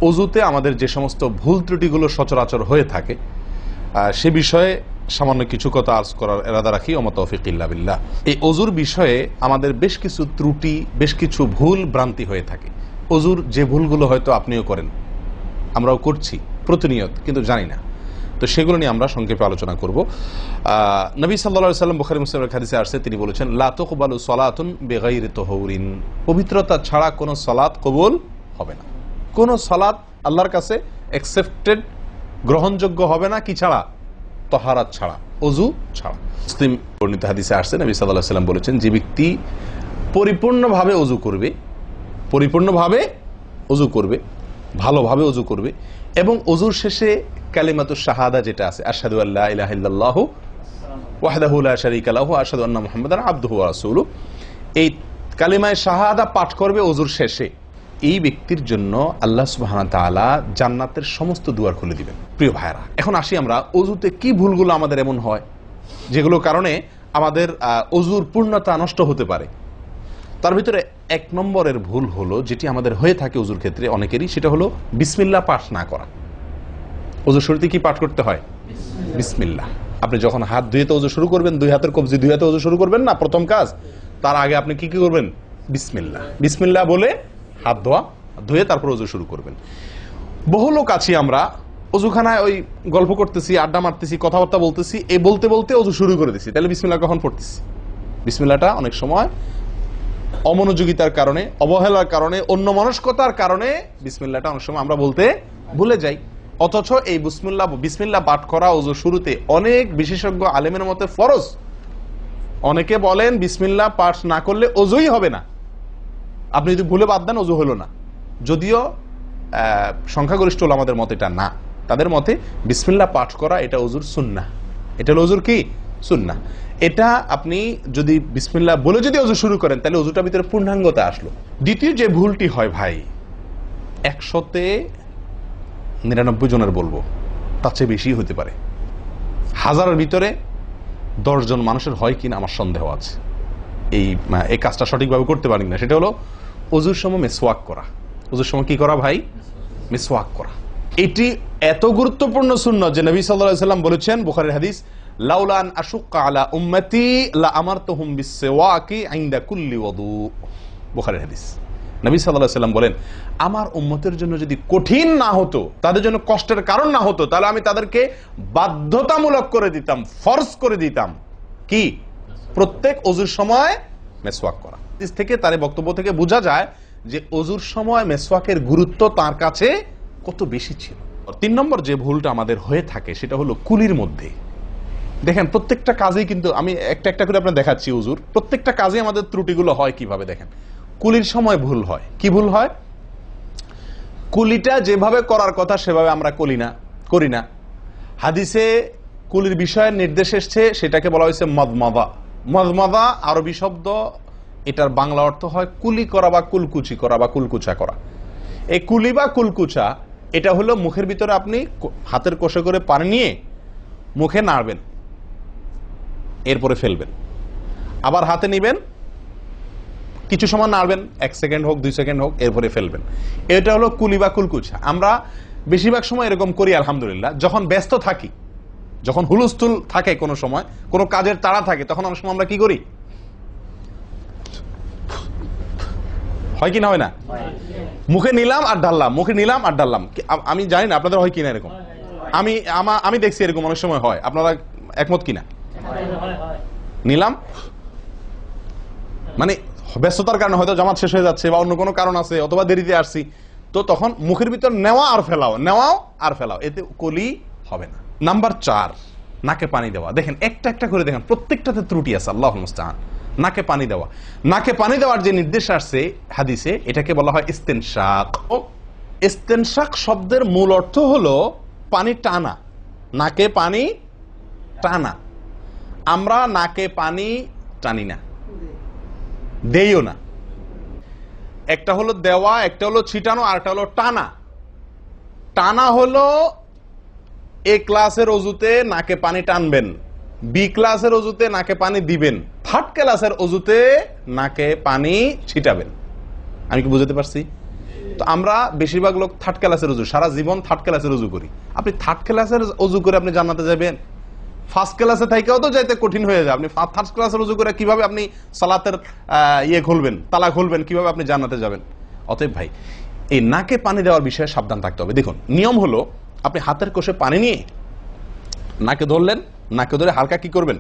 অজুতে আমাদের যে সমস্ত ভুল ত্রুটিগুলো সচরাচর হয়ে থাকে সে বিষয়ে সামান্য কিছু কথা আর্জ করার ইরাদা রাখি। ওয়া তৌফিক ইল্লা বিল্লাহ। এই অজুর বিষয়ে আমাদের বেশ কিছু ত্রুটি, বেশ কিছু ভুল ভ্রান্তি হয়ে থাকে। অজুর যে ভুলগুলো হয়তো আপনিও করেন, আমরাও করছি প্রতিনিয়ত, কিন্তু জানি না। তো সেগুলো নিয়ে আমরা সংক্ষেপে আলোচনা করব। নবী সাল্লাল্লাহু আলাইহি ওয়াসাল্লাম বুখারী মুসলিমের হাদিসে আসছে, তিনি বলেছেন, লা তুকবালু সালাতুন বিগাইরি তাহুরিন, পবিত্রতা ছাড়া কোনো সালাত কবুল হবে না। কোনো সালাত আল্লাহর কাছে অ্যাকসেপ্টেড, গ্রহণযোগ্য হবে না কি ছাড়া? তাহারাত ছাড়া, অজু ছাড়া। মুসলিম বর্ণিত হাদিসে আসছে, নবী সাল্লাল্লাহু আলাইহি ওয়াসাল্লাম বলেছেন, যে ব্যক্তি পরিপূর্ণভাবে অজু করবে, পরিপূর্ণভাবে অজু করবে, ভালোভাবে অজু করবে, এবং অজুর শেষে কালিমাতুশ শাহাদা যেটা আছে, আশহাদু আল্লা ইলাহা ইল্লাল্লাহু ওয়াহদাহু লা শারীকা লাহু ওয়া আশহাদু আন্না মুহাম্মাদান আবদুহু ওয়া রাসূলুহু, এই কালিমায়ে শাহাদা পাঠ করবে অজুর শেষে, এই ব্যক্তির জন্য আল্লাহ সুবহানাহু ওয়া তাআলা জান্নাতের সমস্ত দুয়ার খুলে দিবেন। প্রিয় ভাইরা, এখন আসি আমরা অজুতে কি ভুলগুলো আমাদের এমন হয় যেগুলোর কারণে আমাদের অজুর পূর্ণতা নষ্ট হতে পারে। তার ভিতরে এক নম্বরের ভুল হলো, যেটি আমাদের হয়ে থাকে অজুর ক্ষেত্রে অনেকেরই, সেটা হলো বিসমিল্লাহ পাঠ না করা। অজুর শুরুতে কি পাঠ করতে হয়? বিসমিল্লাহ। আপনি যখন হাত ধুয়ে তো অজু শুরু করবেন, দুই হাতের কবজি দুই হাতে অজু শুরু করবেন না, প্রথম কাজ, তার আগে আপনি কি করবেন? বিসমিল্লাহ। বিসমিল্লাহ বলে হাত ধুয়ে তারপর অজু শুরু করবেন। বহু লোক আছি আমরা, অজুখানায় ওই গল্প করতেছি, আড্ডা মারতেছি, কথাবার্তা বলতেছি, এই বলতে বলতে অজু শুরু করে দিছি। তাহলে বিসমিল্লাহ কখন পড়তেছি? বিসমিল্লাহটা অনেক সময় অমনোযোগিতার কারণে, অবহেলার কারণে, অন্যমনস্কতার কারণে বিসমিল্লাহটা অনেক সময় আমরা বলতে ভুলে যাই। অথচ এই বিসমিল্লাহ পাঠ করা অজু শুরুতে অনেক বিশেষজ্ঞ আলেমের মতে ফরজ। অনেকে বলেন বিসমিল্লাহ পাঠ না করলে অজুই হবে না, আপনি যদি ভুলে বাদ দেন অজু হলো না। যদিও সংখ্যাগরিষ্ঠ ওলামাদের মতে এটা না, তাদের মতে বিসমিল্লাহ পাঠ করা এটা অজুর সুন্নাহ। এটা হলো অজুর কি? সুন্নাহ। এটা আপনি যদি বিসমিল্লাহ বলে যদি অজু শুরু করেন, তাহলে অজুটার ভিতরে পূর্ণাঙ্গতা আসলো। দ্বিতীয় যে ভুলটি হয় ভাই, 100-তে 99 জনের বলবো, তার চেয়ে বেশি হতে পারে, হাজারের ভিতরে 10 জন মানুষের হয় কিনা আমার সন্দেহ আছে এই কাজটা সঠিকভাবে করতে পারি না। সেটা হলো অজুর সময় মিসওয়াক করা। অজুর সময় কি করা ভাই? মিসওয়াক করা। এটি এত গুরুত্বপূর্ণ সুন্নাহ যে নবী সাল্লাল্লাহু আলাইহি ওয়াসাল্লাম বলেছেন, বুখারীর হাদিস, লাউলা আন আশুক্কা আলা উম্মতি লা আমারতুহুম বিসওয়াকি ইনদা কুল্লি ওযু। বুখারীর হাদিস। নবী সাল্লাল্লাহু আলাইহি ওয়াসাল্লাম বলেন, আমার উম্মতের জন্য যদি কঠিন না হতো, তাদের জন্য কষ্টের কারণ না হতো, তাহলে আমি তাদেরকে বাধ্যতামূলক করে দিতাম, ফরজ করে দিতাম কি? প্রত্যেক অজুর সময় মিসওয়াক করা। হাদিস থেকে, তার বক্তব্য থেকে বোঝা যায় যে অজুর সময় মিসওয়াকের গুরুত্ব তার কাছে কত বেশি ছিল। 3 নম্বর যে ভুলটা আমাদের হয়ে থাকে সেটা হলো কুলির মধ্যে। দেখেন, প্রত্যেকটা কাজেই কিন্তু আমি একটা একটা করে আপনার দেখাচ্ছি অজুর প্রত্যেকটা কাজে আমাদের ত্রুটিগুলো হয় কিভাবে। দেখেন, কুলির সময় ভুল হয়। কি ভুল হয়? কুলিটা যেভাবে করার কথা সেভাবে আমরা করি না। হাদিসে কুলির বিষয়ে নির্দেশ এসছে, সেটাকে বলা হয়েছে মদমাদা। মদমাদা আরবি শব্দ, এটার বাংলা অর্থ হয় কুলি করা বা কুলকুচি করা বা কুলকুচা করা। এই কুলি বা কুলকুচা এটা হলো মুখের ভিতরে আপনি হাতের কষে করে পানি নিয়ে মুখে নাড়বেন, এরপরে ফেলবেন, আবার হাতে নিবেন, কিছু সময় নাড়বেন, 1 সেকেন্ড হোক 2 সেকেন্ড হোক, এরপরে ফেলবেন। এটা হলো কুলি বা কুলকুচা। আমরা বেশিরভাগ সময় এরকম করি আলহামদুলিল্লাহ। যখন ব্যস্ত থাকি, যখন হুলস্থুল থাকে, কোনো সময় কোনো কাজের তাড়া থাকে, তখন অনেক সময় আমরা কি করি? হয় কি না? হয় না? মুখে নিলাম আর ঢাললাম, মুখে নিলাম আর ঢাললাম। আমি জানি না আপনাদের হয় কিনা এরকম। আমি দেখছি এরকম অনেক সময় হয়। আপনারা একমত কিনা? নিলাম মানে ব্যস্ততার কারণে, হয়তো জামাত শেষ হয়ে যাচ্ছে বা অন্য কোনো কারণ আছে, অথবা দেরিতে আসছি, তো তখন মুখের ভিতর নেওয়াও আর ফেলাও, এতে কলি হবে না। নাম্বার 4, নাকে পানি দেওয়া। দেখেন, একটা একটা করে দেখেন, প্রত্যেকটাতে ত্রুটি আছে। আল্লাহুল মুস্তাআন। নাকে পানি দেওয়া। নাকে পানি দেওয়ার যে নির্দেশ আসছে হাদিসে, এটাকে বলা হয় ইস্তেনশাক। ইস্তেনশাক শব্দের মূল অর্থ হলো পানি টানা, নাকে পানি টানা। আমরা নাকে পানি টানি না, দেইও না। একটা হলো দেওয়া, একটা হলো ছিটানো, আর একটা হলো টানা। টানা হলো এ ক্লাসের অজুতে নাকে পানি টানবেন, বি ক্লাসের অজুতে নাকে পানি দিবেন, থার্ড ক্লাসের অজুতে নাকে পানি ছিটাবেন। আমি কি বুঝাতে পারছি? তো তো আমরা বেশিরভাগ লোক থার্ড ক্লাসের উজু, সারা জীবন থার্ড ক্লাসের উজু করি। আপনি থার্ড ক্লাসের উজু করে আপনি জান্নাতে যাবেন? ফার্স্ট ক্লাসে থাকেও তো যাইতে কঠিন হয়ে যায়। আপনি থার্ড ক্লাসের উজু করে কিভাবে আপনি সালাতের খুলবেন, তালা খুলবেন, কিভাবে আপনি জান্নাতে যাবেন? অতএব ভাই, এই নাকে পানি দেওয়ার বিষয়ে সাবধান থাকতে হবে। দেখুন, নিয়ম হলো আপনি হাতের কোষে পানি নিয়ে নাকে ধরলেন, নাকে ধরে হালকা কি করবেন?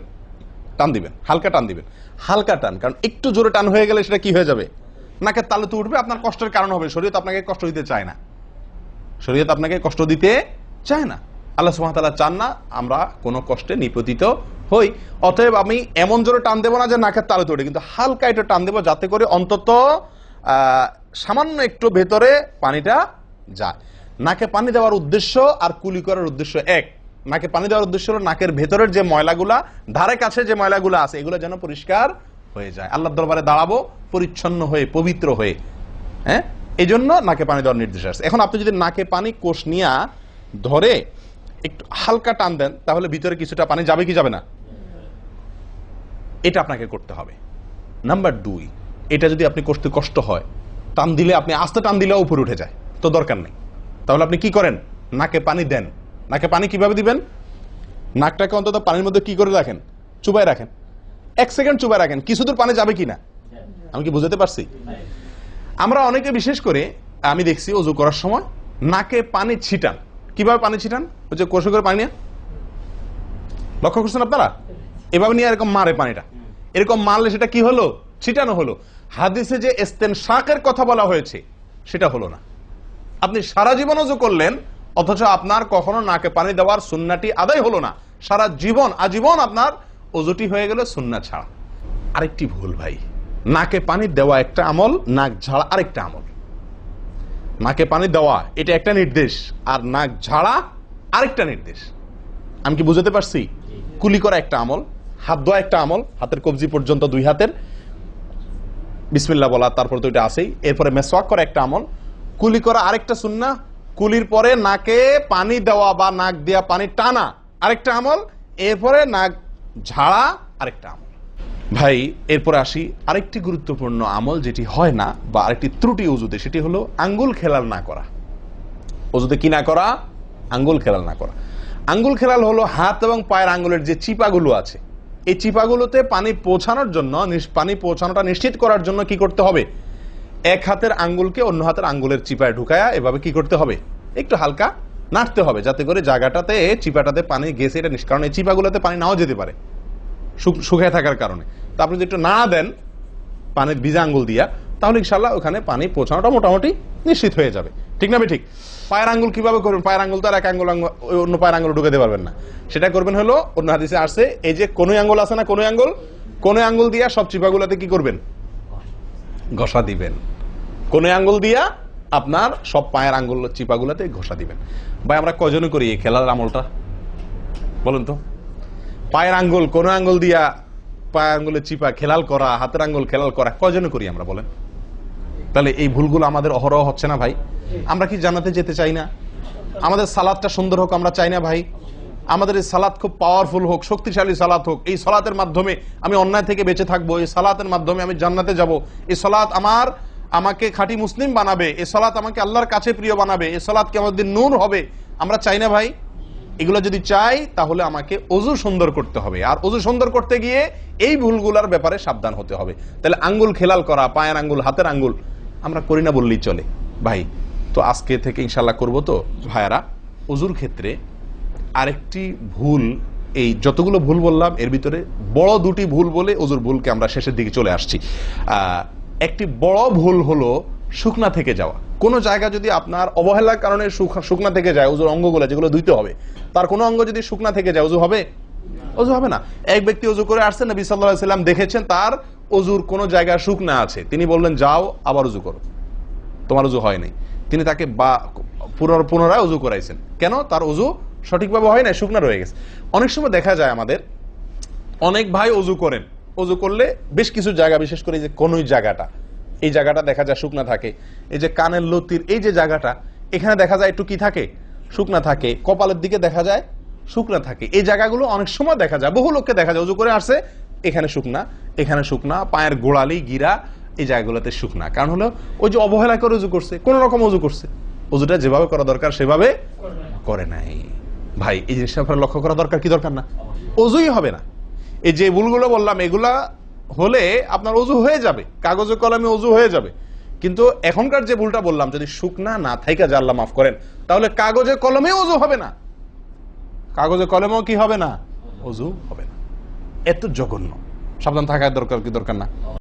টান দিবেন, হালকা টান দিবেন, হালকা টান। কারণ একটু জোরে টান হয়ে গেলে সেটা কি হয়ে যাবে? নাকের তালুতে উঠবে, আপনার কষ্টের কারণ হবে। শরীয়ত আপনাকে কষ্ট দিতে চায় না, শরীয়ত আপনাকে কষ্ট দিতে চায় না। আল্লাহ সুবহানাহু ওয়া তাআলা চান না আমরা কোনো কষ্টে নিপতিত হই। অতএব আমি এমন জোরে টান দেবো না যে নাকের তালুতে ওঠে, কিন্তু হালকা একটু টান দেবো যাতে করে অন্তত সামান্য একটু ভেতরে পানিটা যায়। নাকে পানি দেওয়ার উদ্দেশ্য আর কুলি করার উদ্দেশ্য এক। নাকে পানি দেওয়ার উদ্দেশ্য হলো নাকের ভেতরের যে ময়লাগুলা, ধারে কাছে যে ময়লাগুলো আছে, এগুলো যেন পরিষ্কার হয়ে যায়। আল্লাহর দরবারে দাঁড়াবো পরিচ্ছন্ন হয়ে, পবিত্র হয়ে। হ্যাঁ, এই জন্য নাকে পানি দেওয়ার নির্দেশ আছে। এখন আপনি যদি নাকে পানি কোষ নিয়ে ধরে একটু হালকা টান দেন, তাহলে ভিতরে কিছুটা পানি যাবে কি যাবে না? এটা আপনাকে করতে হবে। নাম্বার 2, এটা যদি আপনি করতে কষ্ট হয়, টান দিলে, আপনি আস্তে টান দিলেও উপরে উঠে যায়, তো দরকার নেই। তাহলে আপনি কি করেন? নাকে পানি দেন। নাকে পানি কিভাবে দিবেন? নাকটাকে অন্তত পানির মধ্যে কি করে রাখেন? চুবাই রাখেন, 1 সেকেন্ড চুবাই রাখেন। কিছু দূর পানি যাবে কিনা আমি কি বুঝাতে পারছি? আমরা অনেকে বিশেষ করে আমি দেখছি ওযু করার সময় নাকে পানি ছিটান। কিভাবে পানি ছিটান? ওই যে কষে করে পানি নিয়ে, লক্ষ্য করছেন আপনারা? এভাবে নিয়ে এরকম মারে পানিটা, এরকম মারলে সেটা কি হলো? ছিটানো হলো। হাদিসে যে ইস্তেনশাকের কথা বলা হয়েছে সেটা হলো না। আপনি সারা জীবন ওযু করলেন, অথচ আপনার কখনো নাকে পানি দেওয়ার সুন্নাহটি আদায় হলো না। সারা জীবন, আজীবন আপনার ওযুটি হয়ে গেল সুন্নাহ ছাড়া। আরেকটি ভুল ভাই, নাকে পানি দেওয়া একটা আমল, নাক ঝাড়া আরেকটা আমল। নাকে পানি দেওয়া এটা একটা নির্দেশ, আর নাক ঝাড়া আরেকটা নির্দেশ। আমি কি বুঝাতে পারছি? কুলি করা একটা আমল, হাত ধোয়া একটা আমল, হাতের কবজি পর্যন্ত 2 হাতের বিসমিল্লাহ বলা, তারপর তো এটা আছেই। এরপরে মেসওয়াক করা একটা আমল, কুলি করা আরেকটা সুন্নাহ, কুলির পরে নাকে পানি দেওয়া বা নাক দিয়া পানি টানা আরেকটা আমল, এরপরে নাক ঝাড়া আরেকটা আমল। ভাই, এরপরে আসি আরেকটি গুরুত্বপূর্ণ আমল যেটি হয় না, বা আরেকটি ত্রুটি ওযুতে, সেটি হলো আঙ্গুল খেলাল না করা। ওযুতে কি না করা? আঙ্গুল খেলাল না করা। আঙ্গুল খেলাল হলো হাত এবং পায়ের আঙ্গুলের যে চিপাগুলো আছে, এই চিপাগুলোতে পানি পৌঁছানোর জন্য, পানি পৌঁছানোটা নিশ্চিত করার জন্য কি করতে হবে? এক হাতের আঙ্গুলকে অন্য হাতের আঙ্গুলের চিপায় ঢুকায়া এভাবে কি করতে হবে? একটু হালকা নাড়তে হবে, যাতে করে জায়গাটাতে, চিপাটাতে পানি গেছে এটা নিষ্কারণ। এই চিপাগুলোতে পানি নাও যেতে পারে শুকায় থাকার কারণে। তো আপনি যদি একটু নাড়া দেন পানির ভিজা আঙ্গুল দিয়া, তাহলে ইনশাআল্লাহ ওখানে পানি পৌঁছানোটা মোটামুটি নিশ্চিত হয়ে যাবে। ঠিক না? ঠিক। পায়ের আঙ্গুল কিভাবে করবেন? পায়ের আঙ্গুল তো আর এক আঙ্গুল অন্য পায়ের আঙ্গুল ঢুকাতে পারবেন না। সেটা করবেন হলো, অন্য হাদিসে আসছে, এই যে কোন আঙ্গুল আছে না, কোন আঙ্গুল দিয়া সব চিপাগুলোতে কি করবেন? ঘষা দিবেন। কোন আঙ্গুল দিয়া আপনার সব পায়ের আঙ্গুল চিপাগুলোতে ঘষা দিবেন। ভাই, আমরা কজনে করি এই খেলার আমলটা বলেন তো? পায়ের আঙ্গুল, কোন আঙ্গুল দিয়া পায়ের আঙ্গুলের চিপা খেলাল করা, হাতের আঙ্গুল খেলাল করা, কজনে করি আমরা বলেন? তাহলে এই ভুলগুলো আমাদের অহরহ হচ্ছে না ভাই? আমরা কি জান্নাতে যেতে চাই না? আমাদের সালাতটা সুন্দর হোক আমরা চাই না ভাই? আমাদের এই সালাত খুব পাওয়ারফুল হোক, শক্তিশালী সালাত হোক। এই সালাতের মাধ্যমে আমি অন্যায় থেকে বেঁচে থাকবো, এই সালাতের মাধ্যমে আমি জান্নাতে যাব, এই সালাত আমাকে খাঁটি মুসলিম বানাবে, এই সালাত আমাকে আল্লাহর কাছে প্রিয় বানাবে, এই সালাত কিয়ামতের দিন নূর হবে। আমরা চাই না ভাই? এগুলো যদি চাই তাহলে আমাকে ওযু সুন্দর করতে হবে, আর ওযু সুন্দর করতে গিয়ে এই ভুলগুলোর ব্যাপারে সাবধান হতে হবে। তাহলে আঙ্গুল খেলাল করা, পায়ের আঙ্গুল, হাতের আঙ্গুল আমরা করি না বললেই চলে ভাই। তো আজকে থেকে ইনশাআল্লাহ করব। তো ভাইয়ারা, ওযুর ক্ষেত্রে আরেকটি ভুল, এই যতগুলো ভুল বললাম এর ভিতরে বড় 2টি ভুল বলে ওযুর ভুলকে আমরা শেষের দিকে চলে আসছি। একটি বড় ভুল হলো শুকনা থেকে যাওয়া। কোনো জায়গা যদি আপনার অবহেলার কারণে শুকনা থেকে যায়, ওযুর অঙ্গগুলো যেগুলো ধুইতে হবে, তার কোনো অঙ্গ যদি শুকনা থেকে যায়, ওযু হবে? ওযু হবে না। এক ব্যক্তি ওযু করে আসছেন, নবী সাল্লাল্লাহু আলাইহি ওয়াসাল্লাম দেখেছেন তার ওযুর কোনো জায়গা শুকনা আছে, তিনি বললেন যাও আবার ওযু করো, তোমার ওযু হয় নাই। তিনি তাকে পুনরায় ওযু করাইছেন। কেন? তার ওযু সঠিকভাবে হয় না, শুকনা রয়ে গেছে। অনেক সময় দেখা যায় আমাদের অনেক ভাই ওযু করেন, ওযু করলে বেশ কিছু জায়গা, বিশেষ করে যে কোনই জায়গাটা, এই জায়গাটা দেখা যায় শুকনা থাকে। এই যে কানের লতির এই যে জায়গাটা, এখানে দেখা যায় একটু কি থাকে? শুকনা থাকে। কপালের দিকে দেখা যায় শুকনা থাকে। এই জায়গাগুলো অনেক সময় দেখা যায়, বহু লোককে দেখা যায় ওযু করে আসছে, এখানে শুকনা, এখানে শুকনা, পায়ের গোড়ালি, গিরা, এই জায়গাগুলোতে শুকনা। কারণ হলো ওই যে অবহেলা করে অজু করছে, কোন রকম অজু করছে, অজুটা যেভাবে করা দরকার সেভাবে করে নাই। ভাই এই জিনিসটা আপনার লক্ষ্য করা দরকার কি দরকার না? অজুই হবে না। এই যে ভুলগুলো বললাম এগুলা হলে আপনার অজু হয়ে যাবে, কাগজে কলমে অজু হয়ে যাবে। কিন্তু এখনকার যে ভুলটা বললাম, যদি শুকনা না থাইকা যা আল্লাহ মাফ করেন, তাহলে কাগজে কলমে অজু হবে না, কাগজে কলমেও কি হবে না? অজু হবে না। এত জঘন্য। সাবধান থাকার দরকার কি দরকার না?